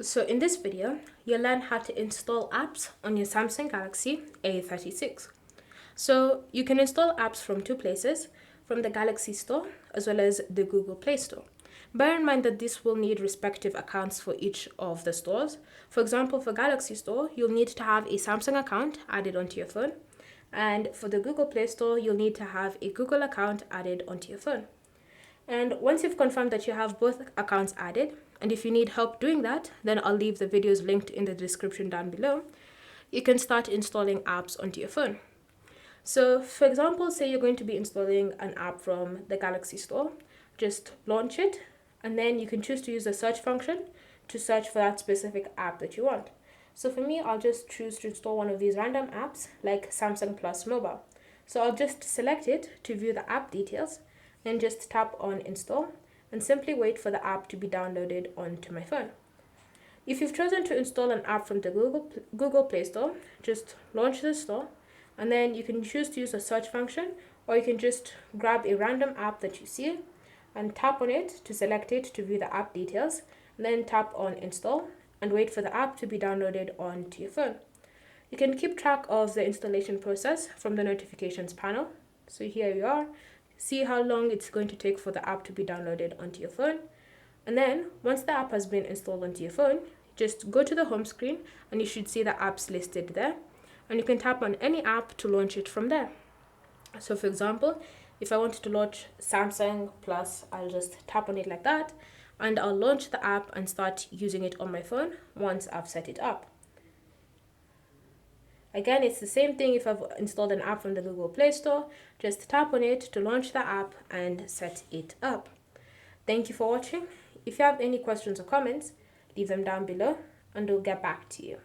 So in this video, you'll learn how to install apps on your Samsung Galaxy A36. So you can install apps from two places, from the Galaxy Store as well as the Google Play Store. Bear in mind that this will need respective accounts for each of the stores. For example, for Galaxy Store, you'll need to have a Samsung account added onto your phone. And for the Google Play Store, you'll need to have a Google account added onto your phone. And once you've confirmed that you have both accounts added, and if you need help doing that, then I'll leave the videos linked in the description down below, you can start installing apps onto your phone. So for example, say you're going to be installing an app from the Galaxy Store, just launch it, and then you can choose to use the search function to search for that specific app that you want. So for me, I'll just choose to install one of these random apps like Samsung Plus Mobile. So I'll just select it to view the app details, then just tap on install and simply wait for the app to be downloaded onto my phone. If you've chosen to install an app from the Google Play Store, just launch the store, and then you can choose to use the search function, or you can just grab a random app that you see and tap on it to select it to view the app details, and then tap on install and wait for the app to be downloaded onto your phone. You can keep track of the installation process from the notifications panel. So here you are. See how long it's going to take for the app to be downloaded onto your phone. And then once the app has been installed onto your phone, just go to the home screen and you should see the apps listed there. And you can tap on any app to launch it from there. So for example, if I wanted to launch Samsung Plus, I'll just tap on it like that, and I'll launch the app and start using it on my phone once I've set it up. Again, it's the same thing if I've installed an app from the Google Play Store. Just tap on it to launch the app and set it up. Thank you for watching. If you have any questions or comments, leave them down below and we'll get back to you.